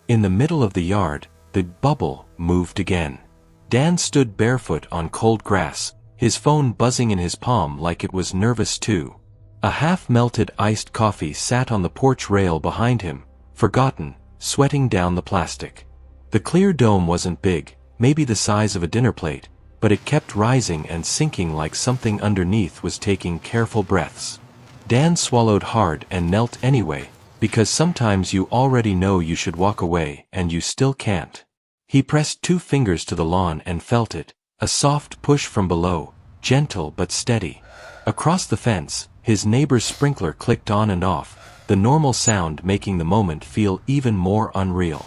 In the middle of the yard, the bubble moved again. Dan stood barefoot on cold grass, his phone buzzing in his palm like it was nervous too. A half-melted iced coffee sat on the porch rail behind him, forgotten, sweating down the plastic. The clear dome wasn't big, maybe the size of a dinner plate, but it kept rising and sinking like something underneath was taking careful breaths. Dan swallowed hard and knelt anyway, because sometimes you already know you should walk away and you still can't. He pressed 2 fingers to the lawn and felt it, a soft push from below, gentle but steady. Across the fence, his neighbor's sprinkler clicked on and off, the normal sound making the moment feel even more unreal.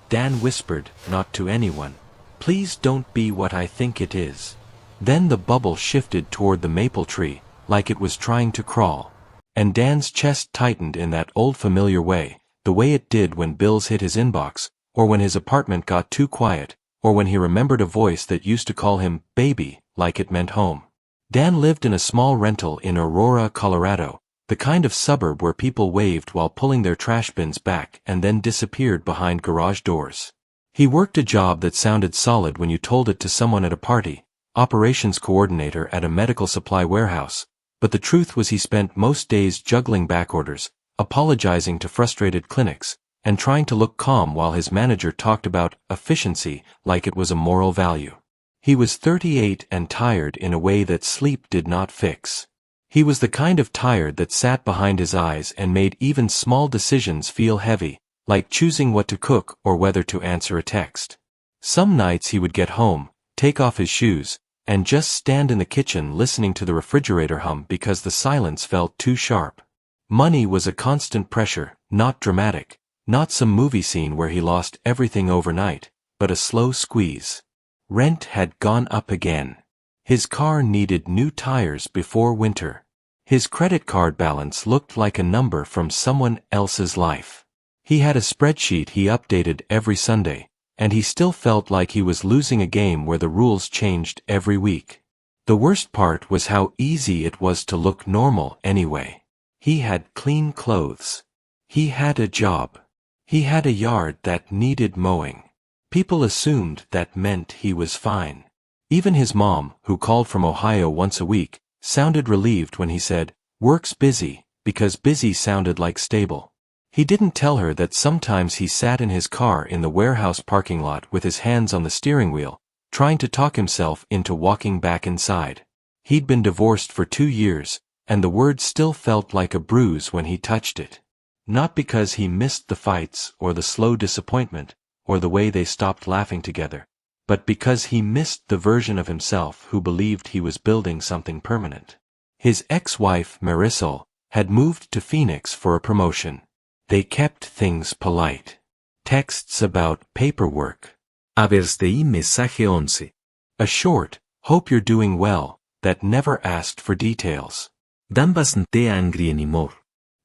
Dan whispered, not to anyone, "Please don't be what I think it is." Then the bubble shifted toward the maple tree, like it was trying to crawl. And Dan's chest tightened in that old familiar way, the way it did when bills hit his inbox, or when his apartment got too quiet, or when he remembered a voice that used to call him baby, like it meant home. Dan lived in a small rental in Aurora, Colorado, the kind of suburb where people waved while pulling their trash bins back and then disappeared behind garage doors. He worked a job that sounded solid when you told it to someone at a party, operations coordinator at a medical supply warehouse, but the truth was he spent most days juggling back orders, apologizing to frustrated clinics, and trying to look calm while his manager talked about efficiency like it was a moral value. He was 38 and tired in a way that sleep did not fix. He was the kind of tired that sat behind his eyes and made even small decisions feel heavy, like choosing what to cook or whether to answer a text. Some nights he would get home, take off his shoes, and just stand in the kitchen listening to the refrigerator hum because the silence felt too sharp. Money was a constant pressure, not dramatic, not some movie scene where he lost everything overnight, but a slow squeeze. Rent had gone up again. His car needed new tires before winter. His credit card balance looked like a number from someone else's life. He had a spreadsheet he updated every Sunday, and he still felt like he was losing a game where the rules changed every week. The worst part was how easy it was to look normal anyway. He had clean clothes. He had a job. He had a yard that needed mowing. People assumed that meant he was fine. Even his mom, who called from Ohio once a week, sounded relieved when he said, "Work's busy," because busy sounded like stable. He didn't tell her that sometimes he sat in his car in the warehouse parking lot with his hands on the steering wheel, trying to talk himself into walking back inside. He'd been divorced for 2 years, and the word still felt like a bruise when he touched it. Not because he missed the fights or the slow disappointment, or the way they stopped laughing together, but because he missed the version of himself who believed he was building something permanent. His ex-wife, Marisol, had moved to Phoenix for a promotion. They kept things polite. Texts about paperwork. Averstei mensaje 11. A short, "Hope you're doing well," that never asked for details. Dan bastante angry anymore.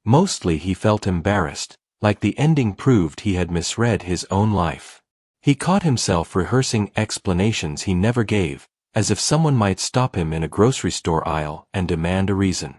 Mostly he felt embarrassed, like the ending proved he had misread his own life. He caught himself rehearsing explanations he never gave, as if someone might stop him in a grocery store aisle and demand a reason.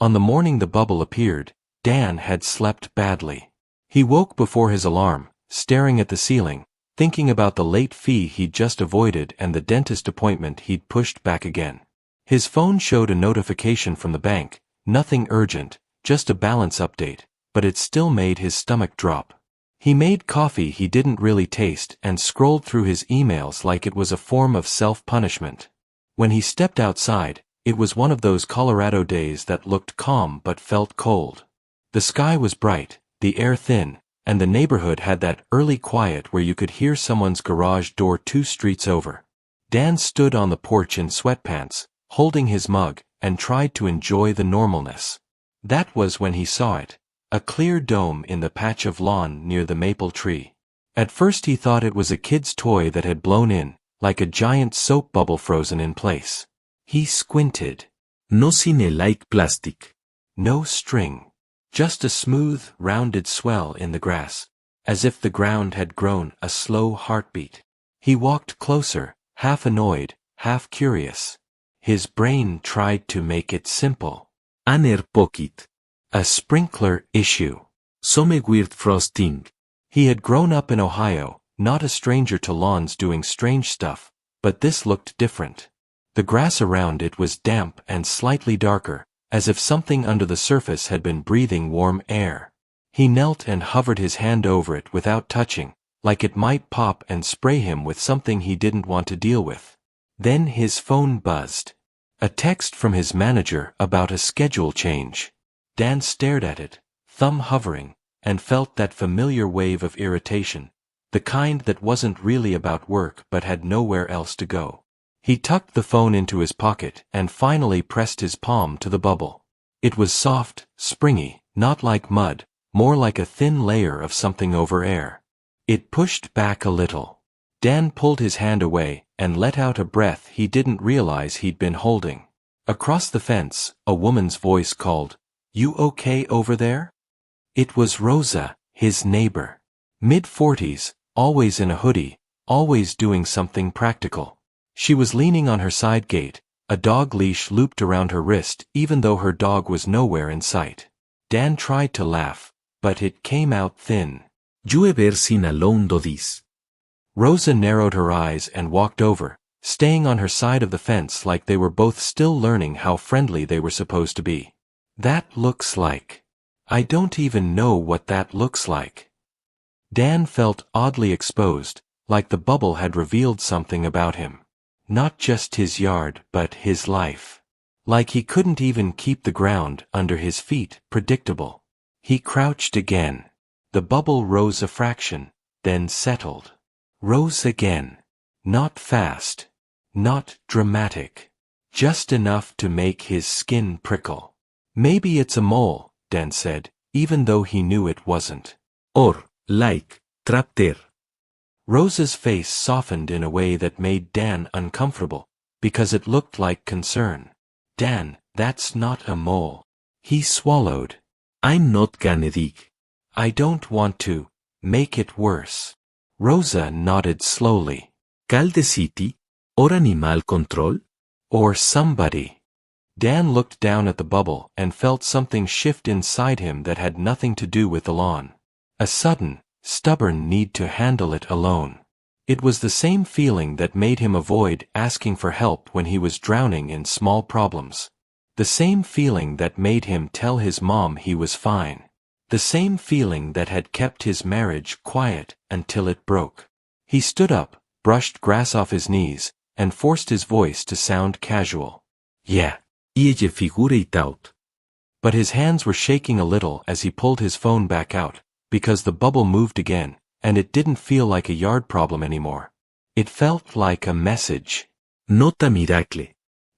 On the morning the bubble appeared, Dan had slept badly. He woke before his alarm, staring at the ceiling, thinking about the late fee he'd just avoided and the dentist appointment he'd pushed back again. His phone showed a notification from the bank, nothing urgent, just a balance update, but it still made his stomach drop. He made coffee he didn't really taste and scrolled through his emails like it was a form of self-punishment. When he stepped outside, it was one of those Colorado days that looked calm but felt cold. The sky was bright, the air thin, and the neighborhood had that early quiet where you could hear someone's garage door 2 streets over. Dan stood on the porch in sweatpants, holding his mug, and tried to enjoy the normalness. That was when he saw it, a clear dome in the patch of lawn near the maple tree. At first he thought it was a kid's toy that had blown in, like a giant soap bubble frozen in place. He squinted. No cine-like plastic. No string. Just a smooth, rounded swell in the grass, as if the ground had grown a slow heartbeat. He walked closer, half annoyed, half curious. His brain tried to make it simple. An air pocket. A sprinkler issue. Some weird frosting. He had grown up in Ohio, not a stranger to lawns doing strange stuff, but this looked different. The grass around it was damp and slightly darker, as if something under the surface had been breathing warm air. He knelt and hovered his hand over it without touching, like it might pop and spray him with something he didn't want to deal with. Then his phone buzzed. A text from his manager about a schedule change. Dan stared at it, thumb hovering, and felt that familiar wave of irritation, the kind that wasn't really about work but had nowhere else to go. He tucked the phone into his pocket and finally pressed his palm to the bubble. It was soft, springy, not like mud, more like a thin layer of something over air. It pushed back a little. Dan pulled his hand away and let out a breath he didn't realize he'd been holding. Across the fence, a woman's voice called, "You okay over there?" It was Rosa, his neighbor. Mid-40s, always in a hoodie, always doing something practical. She was leaning on her side gate, a dog leash looped around her wrist even though her dog was nowhere in sight. Dan tried to laugh, but it came out thin. "You ever seen a loan do this?" Rosa narrowed her eyes and walked over, staying on her side of the fence like they were both still learning how friendly they were supposed to be. "That looks like... I don't even know what that looks like." Dan felt oddly exposed, like the bubble had revealed something about him. Not just his yard, but his life. Like he couldn't even keep the ground under his feet predictable. He crouched again. The bubble rose a fraction, then settled. Rose again. Not fast. Not dramatic. Just enough to make his skin prickle. "Maybe it's a mole," Dan said, even though he knew it wasn't. Or, like, trap there. Rosa's face softened in a way that made Dan uncomfortable, because it looked like concern. "Dan, that's not a mole." He swallowed. "I'm not gonna dig." "I don't want to make it worse." Rosa nodded slowly. "Call the city, or animal control?" "Or somebody." Dan looked down at the bubble and felt something shift inside him that had nothing to do with the lawn. A sudden, stubborn need to handle it alone. It was the same feeling that made him avoid asking for help when he was drowning in small problems. The same feeling that made him tell his mom he was fine. The same feeling that had kept his marriage quiet until it broke. He stood up, brushed grass off his knees, and forced his voice to sound casual. "Yeah." "Ella figure it out." But his hands were shaking a little as he pulled his phone back out, because the bubble moved again, and it didn't feel like a yard problem anymore. It felt like a message. Not a miracle.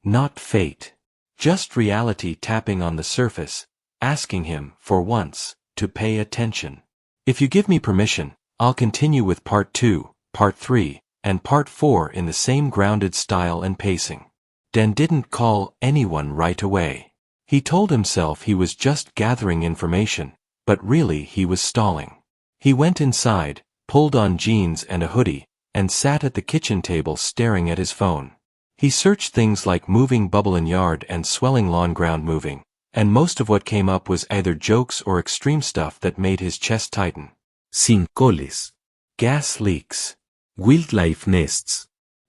Not fate. Just reality tapping on the surface, asking him, for once, to pay attention. "If you give me permission, I'll continue with part 2, part 3, and part 4 in the same grounded style and pacing." Dan didn't call anyone right away. He told himself he was just gathering information, but really he was stalling. He went inside, pulled on jeans and a hoodie, and sat at the kitchen table staring at his phone. He searched things like moving bubble in yard and swelling lawn ground moving, and most of what came up was either jokes or extreme stuff that made his chest tighten. Sinkhole. Gas leaks. Wildlife nests.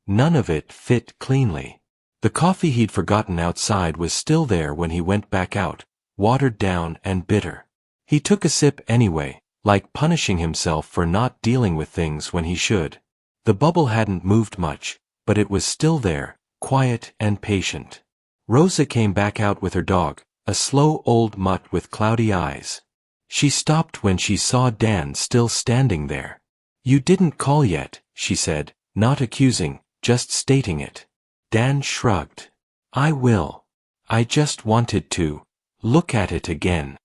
None of it fit cleanly. The coffee he'd forgotten outside was still there when he went back out, watered down and bitter. He took a sip anyway, like punishing himself for not dealing with things when he should. The bubble hadn't moved much, but it was still there, quiet and patient. Rosa came back out with her dog, a slow old mutt with cloudy eyes. She stopped when she saw Dan still standing there. "You didn't call yet," she said, not accusing, just stating it. Dan shrugged. "I will. I just wanted to look at it again."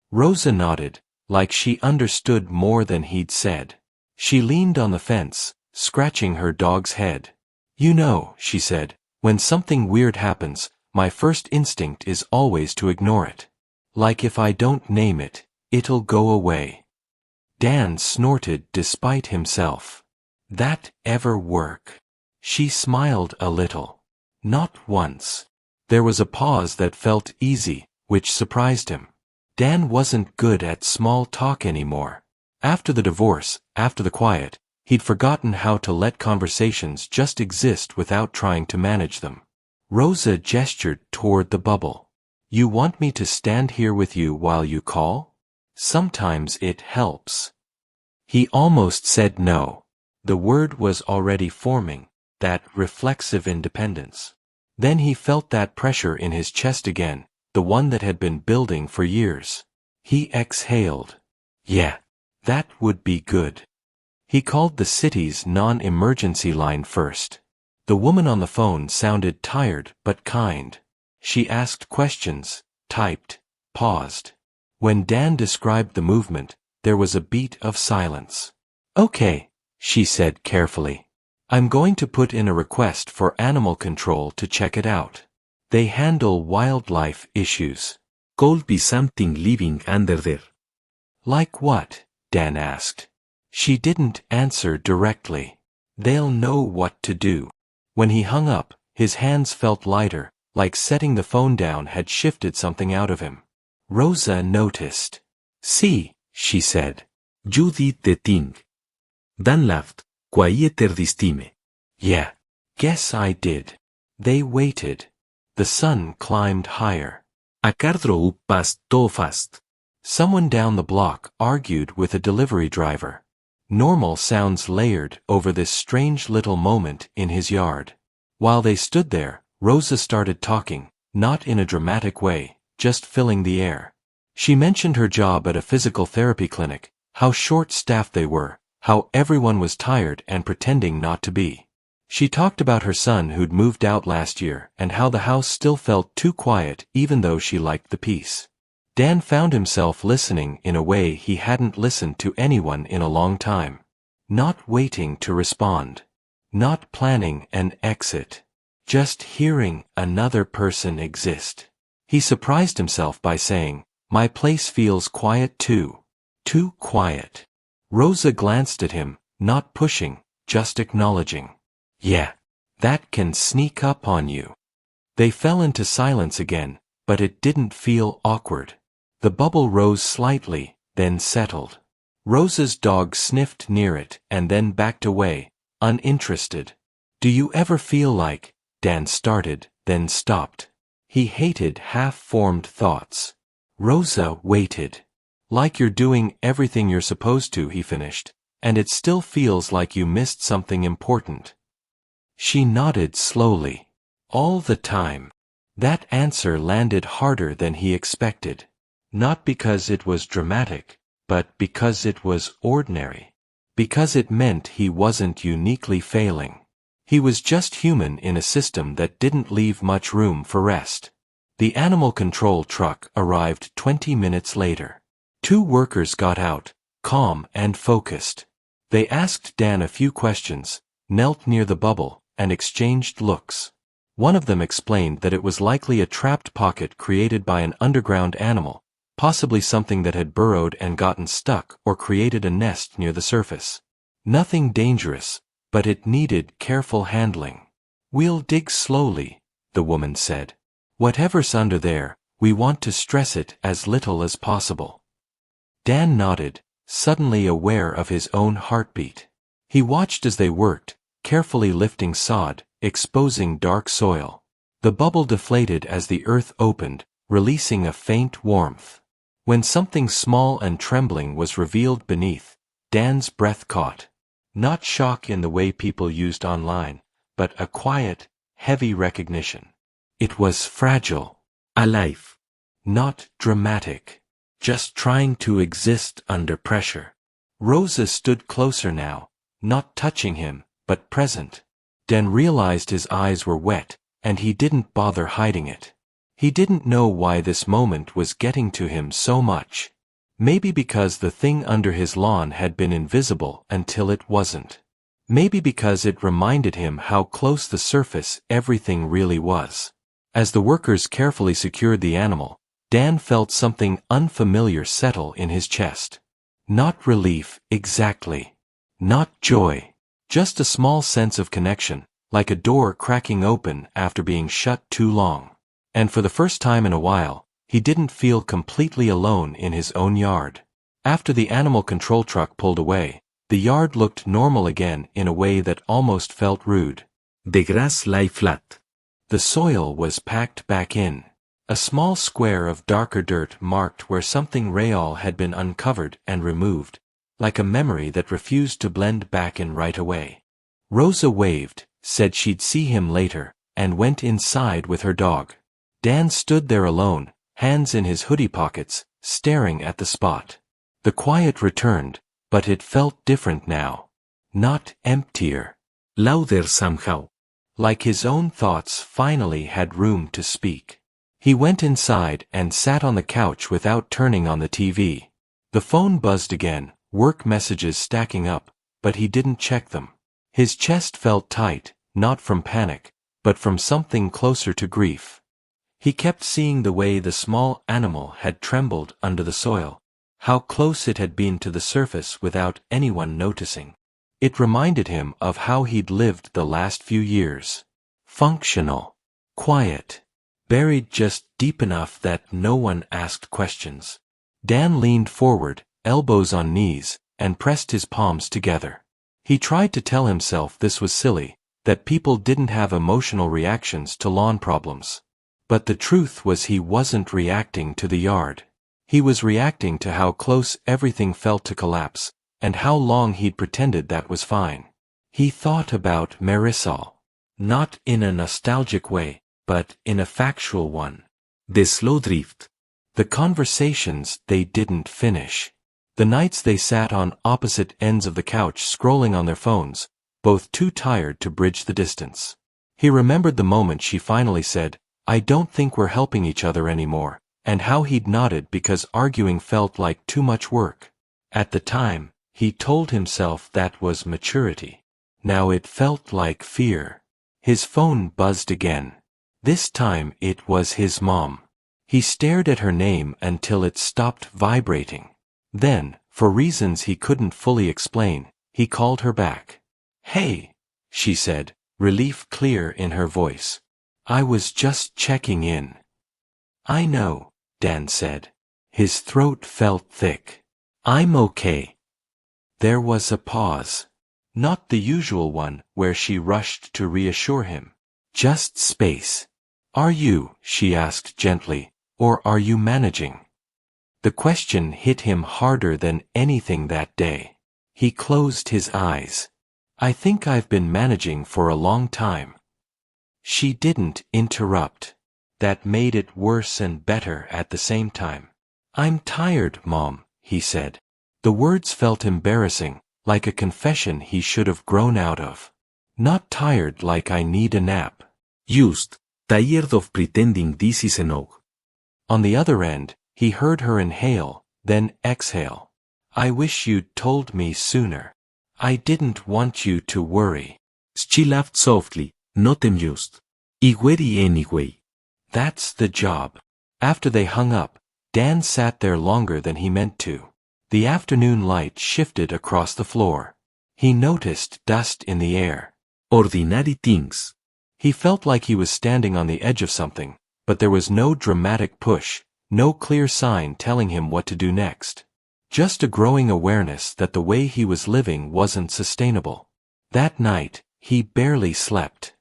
Rosa nodded, like she understood more than he'd said. She leaned on the fence, scratching her dog's head. "You know," she said, "when something weird happens, my first instinct is always to ignore it. Like if I don't name it, it'll go away." Dan snorted despite himself. "That ever work?" She smiled a little. "Not once." There was a pause that felt easy, which surprised him. Dan wasn't good at small talk anymore. After the divorce, after the quiet, he'd forgotten how to let conversations just exist without trying to manage them. Rosa gestured toward the bubble. You want me to stand here with you while you call? Sometimes it helps. He almost said no. The word was already forming, that reflexive independence. Then he felt that pressure in his chest again, the one that had been building for years. He exhaled. Yeah, that would be good. He called the city's non-emergency line first. The woman on the phone sounded tired but kind. She asked questions, typed, paused. When Dan described the movement, there was a beat of silence. Okay, she said carefully. I'm going to put in a request for animal control to check it out. They handle wildlife issues. Could be something living under there. Like what? Dan asked. She didn't answer directly. They'll know what to do. When he hung up, his hands felt lighter, like setting the phone down had shifted something out of him. Rosa noticed. See, she said. You did the thing. Dan laughed. Quieter this time. Yeah. Guess I did. They waited. The sun climbed higher. A car drove past too fast. Someone down the block argued with a delivery driver. Normal sounds layered over this strange little moment in his yard. While they stood there, Rosa started talking, not in a dramatic way, just filling the air. She mentioned her job at a physical therapy clinic, how short-staffed they were, how everyone was tired and pretending not to be. She talked about her son who'd moved out last year and how the house still felt too quiet even though she liked the peace. Dan found himself listening in a way he hadn't listened to anyone in a long time. Not waiting to respond. Not planning an exit. Just hearing another person exist. He surprised himself by saying, "My place feels quiet too. Too quiet." Rosa glanced at him, not pushing, just acknowledging. Yeah, that can sneak up on you. They fell into silence again, but it didn't feel awkward. The bubble rose slightly, then settled. Rosa's dog sniffed near it and then backed away, uninterested. Do you ever feel like, Dan started, then stopped. He hated half-formed thoughts. Rosa waited. Like you're doing everything you're supposed to, he finished, and it still feels like you missed something important. She nodded slowly. All the time. That answer landed harder than he expected. Not because it was dramatic, but because it was ordinary. Because it meant he wasn't uniquely failing. He was just human in a system that didn't leave much room for rest. The animal control truck arrived 20 minutes later. 2 workers got out, calm and focused. They asked Dan a few questions, knelt near the bubble, and exchanged looks. One of them explained that it was likely a trapped pocket created by an underground animal, possibly something that had burrowed and gotten stuck or created a nest near the surface. Nothing dangerous, but it needed careful handling. We'll dig slowly, the woman said. Whatever's under there, we want to stress it as little as possible. Dan nodded, suddenly aware of his own heartbeat. He watched as they worked, carefully lifting sod, exposing dark soil. The bubble deflated as the earth opened, releasing a faint warmth. When something small and trembling was revealed beneath, Dan's breath caught. Not shock in the way people used online, but a quiet, heavy recognition. It was fragile. Alive. Not dramatic. Just trying to exist under pressure. Rosa stood closer now, not touching him, but present. Dan realized his eyes were wet, and he didn't bother hiding it. He didn't know why this moment was getting to him so much. Maybe because the thing under his lawn had been invisible until it wasn't. Maybe because it reminded him how close the surface everything really was. As the workers carefully secured the animal, Dan felt something unfamiliar settle in his chest. Not relief, exactly. Not joy. Just a small sense of connection, like a door cracking open after being shut too long. And for the first time in a while, he didn't feel completely alone in his own yard. After the animal control truck pulled away, the yard looked normal again in a way that almost felt rude. The grass lay flat. The soil was packed back in. A small square of darker dirt marked where something real had been uncovered and removed, like a memory that refused to blend back in right away. Rosa waved, said she'd see him later, and went inside with her dog. Dan stood there alone, hands in his hoodie pockets, staring at the spot. The quiet returned, but it felt different now. Not emptier. Louder somehow. Like his own thoughts finally had room to speak. He went inside and sat on the couch without turning on the TV. The phone buzzed again, work messages stacking up, but he didn't check them. His chest felt tight, not from panic, but from something closer to grief. He kept seeing the way the small animal had trembled under the soil, how close it had been to the surface without anyone noticing. It reminded him of how he'd lived the last few years. Functional. Quiet. Buried just deep enough that no one asked questions. Dan leaned forward, elbows on knees, and pressed his palms together. He tried to tell himself this was silly, that people didn't have emotional reactions to lawn problems. But the truth was he wasn't reacting to the yard. He was reacting to how close everything felt to collapse, and how long he'd pretended that was fine. He thought about Marisol. Not in a nostalgic way, but in a factual one. The slow drift. The conversations they didn't finish. The nights they sat on opposite ends of the couch scrolling on their phones, both too tired to bridge the distance. He remembered the moment she finally said, "I don't think we're helping each other anymore," and how he'd nodded because arguing felt like too much work. At the time, he told himself that was maturity. Now it felt like fear. His phone buzzed again. This time it was his mom. He stared at her name until it stopped vibrating. Then, for reasons he couldn't fully explain, he called her back. "Hey," she said, relief clear in her voice. "I was just checking in." "I know," Dan said. His throat felt thick. "I'm okay." There was a pause. Not the usual one where she rushed to reassure him. Just space. "Are you," she asked gently, "or are you managing?" The question hit him harder than anything that day. He closed his eyes. "I think I've been managing for a long time." She didn't interrupt. That made it worse and better at the same time. "I'm tired, Mom," he said. The words felt embarrassing, like a confession he should have grown out of. Not tired like I need a nap. Just tired of pretending this is enough. On the other end, he heard her inhale, then exhale. "I wish you'd told me sooner. I didn't want you to worry." She laughed softly, not amused. "I worry anyway." That's the job. After they hung up, Dan sat there longer than he meant to. The afternoon light shifted across the floor. He noticed dust in the air. Ordinary things. He felt like he was standing on the edge of something, but there was no dramatic push, no clear sign telling him what to do next. Just a growing awareness that the way he was living wasn't sustainable. That night, he barely slept.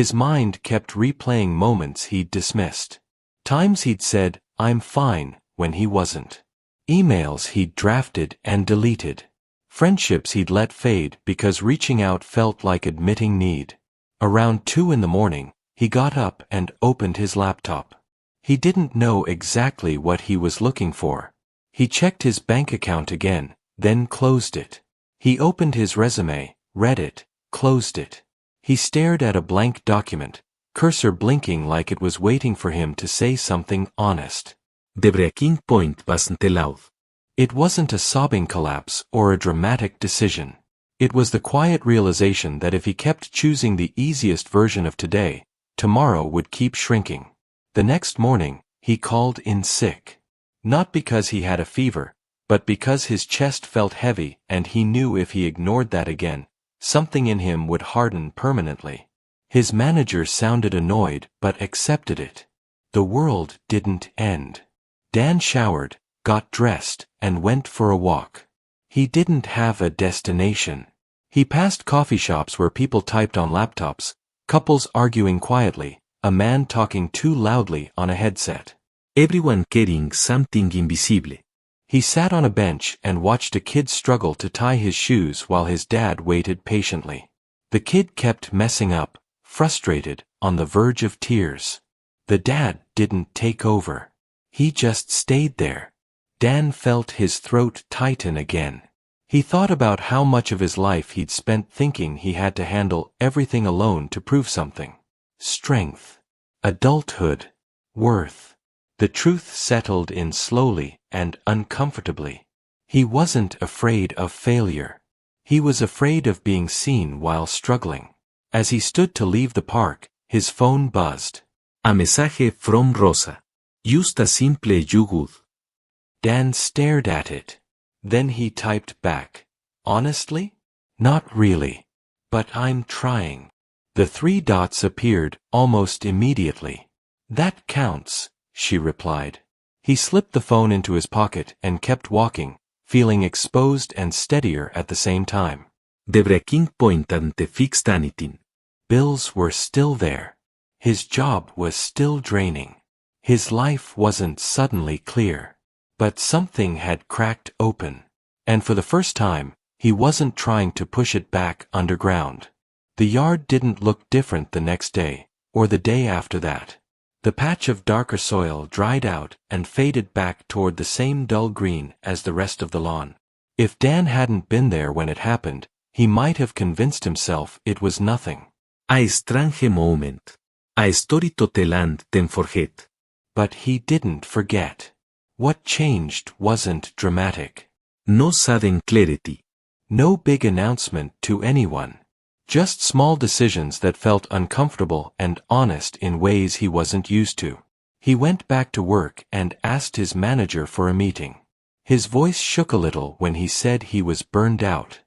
His mind kept replaying moments he'd dismissed. Times he'd said, "I'm fine," when he wasn't. Emails he'd drafted and deleted. Friendships he'd let fade because reaching out felt like admitting need. Around 2 in the morning, he got up and opened his laptop. He didn't know exactly what he was looking for. He checked his bank account again, then closed it. He opened his resume, read it, closed it. He stared at a blank document, cursor blinking like it was waiting for him to say something honest. The breaking point wasn't loud. It wasn't a sobbing collapse or a dramatic decision. It was the quiet realization that if he kept choosing the easiest version of today, tomorrow would keep shrinking. The next morning, he called in sick. Not because he had a fever, but because his chest felt heavy and he knew if he ignored that again, something in him would harden permanently. His manager sounded annoyed but accepted it. The world didn't end. Dan showered, got dressed, and went for a walk. He didn't have a destination. He passed coffee shops where people typed on laptops, couples arguing quietly, a man talking too loudly on a headset. Everyone carrying something invisible. He sat on a bench and watched a kid struggle to tie his shoes while his dad waited patiently. The kid kept messing up, frustrated, on the verge of tears. The dad didn't take over. He just stayed there. Dan felt his throat tighten again. He thought about how much of his life he'd spent thinking he had to handle everything alone to prove something. Strength. Adulthood. Worth. The truth settled in slowly and uncomfortably. He wasn't afraid of failure. He was afraid of being seen while struggling. As he stood to leave the park, his phone buzzed. A mensaje from Rosa. Just a simple you good. Dan stared at it. Then he typed back. Honestly? Not really. But I'm trying. The 3 dots appeared almost immediately. That counts, she replied. He slipped the phone into his pocket and kept walking, feeling exposed and steadier at the same time. The breaking point ante fixed anything. Bills were still there. His job was still draining. His life wasn't suddenly clear. But something had cracked open. And for the first time, he wasn't trying to push it back underground. The yard didn't look different the next day, or the day after that. The patch of darker soil dried out and faded back toward the same dull green as the rest of the lawn. If Dan hadn't been there when it happened, he might have convinced himself it was nothing. A strange moment. A story toteland ten forget. But he didn't forget. What changed wasn't dramatic. No sudden clarity. No big announcement to anyone. Just small decisions that felt uncomfortable and honest in ways he wasn't used to. He went back to work and asked his manager for a meeting. His voice shook a little when he said he was burned out.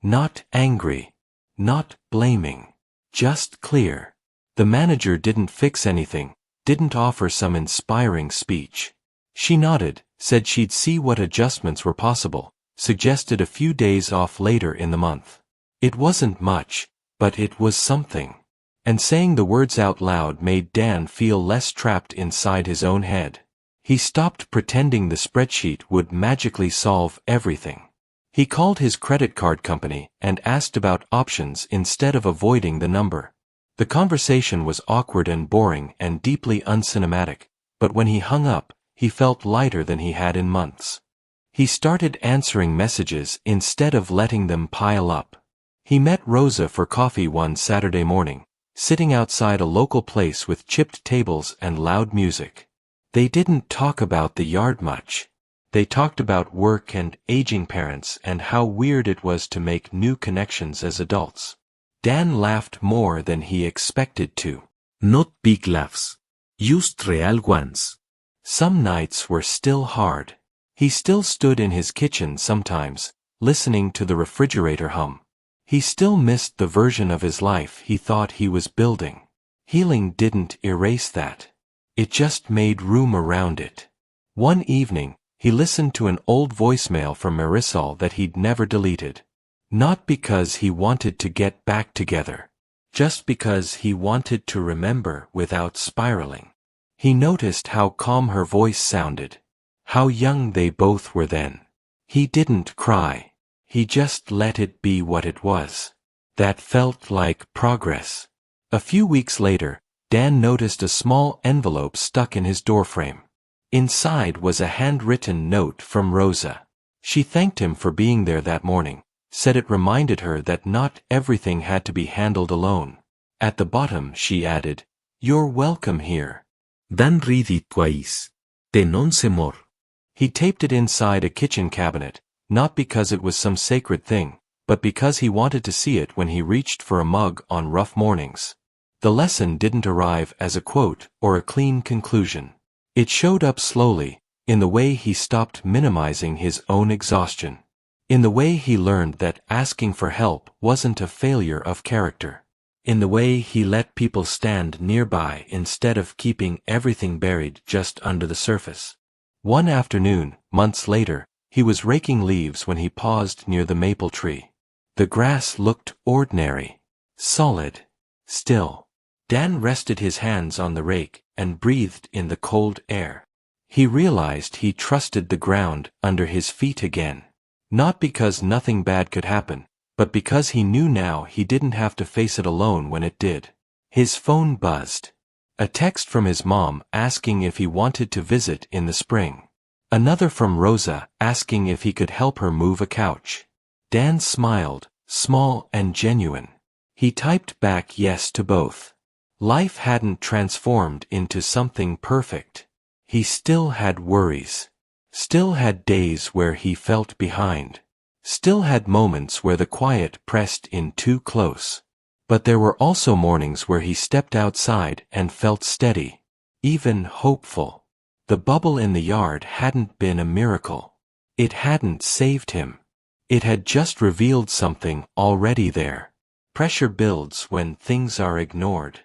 Not angry. Not blaming. Just clear. The manager didn't fix anything, didn't offer some inspiring speech. She nodded, said she'd see what adjustments were possible, suggested a few days off later in the month. It wasn't much, but it was something. And saying the words out loud made Dan feel less trapped inside his own head. He stopped pretending the spreadsheet would magically solve everything. He called his credit card company and asked about options instead of avoiding the number. The conversation was awkward and boring and deeply uncinematic, but when he hung up, he felt lighter than he had in months. He started answering messages instead of letting them pile up. He met Rosa for coffee one Saturday morning, sitting outside a local place with chipped tables and loud music. They didn't talk about the yard much. They talked about work and aging parents and how weird it was to make new connections as adults. Dan laughed more than he expected to. Not big laughs. Just real ones. Some nights were still hard. He still stood in his kitchen sometimes, listening to the refrigerator hum. He still missed the version of his life he thought he was building. Healing didn't erase that. It just made room around it. One evening, he listened to an old voicemail from Marisol that he'd never deleted. Not because he wanted to get back together. Just because he wanted to remember without spiraling. He noticed how calm her voice sounded. How young they both were then. He didn't cry. He just let it be what it was. That felt like progress. A few weeks later, Dan noticed a small envelope stuck in his doorframe. Inside was a handwritten note from Rosa. She thanked him for being there that morning, said it reminded her that not everything had to be handled alone. At the bottom she added, "You're welcome here." Dan read it twice. Te non se more. He taped it inside a kitchen cabinet, not because it was some sacred thing, but because he wanted to see it when he reached for a mug on rough mornings. The lesson didn't arrive as a quote or a clean conclusion. It showed up slowly, in the way he stopped minimizing his own exhaustion. In the way he learned that asking for help wasn't a failure of character. In the way he let people stand nearby instead of keeping everything buried just under the surface. One afternoon, months later, he was raking leaves when he paused near the maple tree. The grass looked ordinary, solid, still. Dan rested his hands on the rake and breathed in the cold air. He realized he trusted the ground under his feet again. Not because nothing bad could happen, but because he knew now he didn't have to face it alone when it did. His phone buzzed. A text from his mom asking if he wanted to visit in the spring. Another from Rosa asking if he could help her move a couch. Dan smiled, small and genuine. He typed back yes to both. Life hadn't transformed into something perfect. He still had worries. Still had days where he felt behind. Still had moments where the quiet pressed in too close. But there were also mornings where he stepped outside and felt steady, even hopeful. The bubble in the yard hadn't been a miracle. It hadn't saved him. It had just revealed something already there. Pressure builds when things are ignored.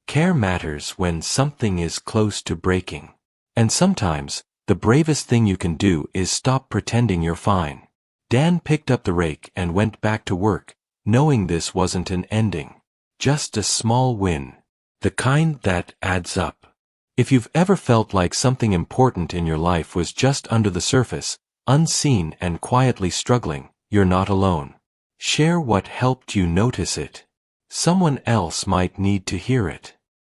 Care matters when something is close to breaking. And sometimes, the bravest thing you can do is stop pretending you're fine. Dan picked up the rake and went back to work, knowing this wasn't an ending. Just a small win. The kind that adds up. If you've ever felt like something important in your life was just under the surface, unseen and quietly struggling, you're not alone. Share what helped you notice it. Someone else might need to hear it.